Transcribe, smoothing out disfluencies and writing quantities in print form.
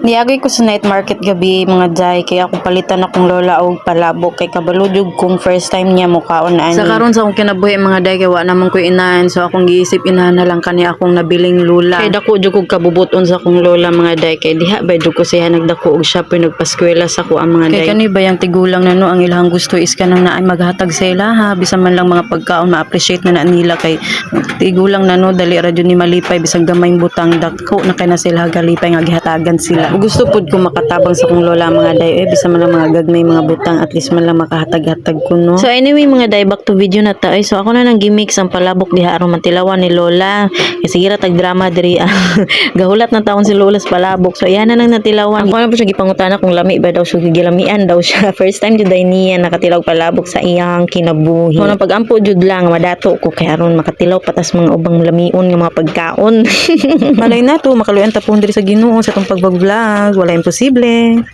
Niagay ko sa night market gabi mga day kaya ako palitan akong lola og palabok kay kabaludog kung first time niya mukaon na ani. Sa karon sa akong kinabuhi mga day kay wa naman ko inahan so akong giisip inahan na lang kani akong nabiling lula. Kay dako jud kog kabubuton sa akong lola mga day kay diha bay jud ko siya nagdako og siya pero nagpaskwela sa ko ang mga day. Kay kani bayang tigulang na no ang ilang gusto is kanang naay maghatag sa ila ha bisan man lang mga pagkaon ma-appreciate na nila kay tigulang na no dali ra jud ni malipay bisag gamayng butang dako na kay na sila galipay nga gihatagan sila. Gusto pud ko makatabang sa kong lola mga day bisa man lang mga gagmay mga butang at least man lang makahatag-hatag ko no. So anyway mga day back to video na ta so ako na nang gimix ang palabok diha aron matilawan ni lola kasi gira tag drama diri gahulat na taon si lola sa palabok so ayan na nang natilawan ako na po siya gipangutana kung lami ba daw siya gilamian daw siya first time jud niya nakatilaw palabok sa iyang kinabuhi mo nang pagampo jud lang madato ko kay aron makatilaw patas mga ubang lamion nga mga pagkaon malay na to makaluyan tapon diri sa Ginoo sa tong pagbablog wala imposible.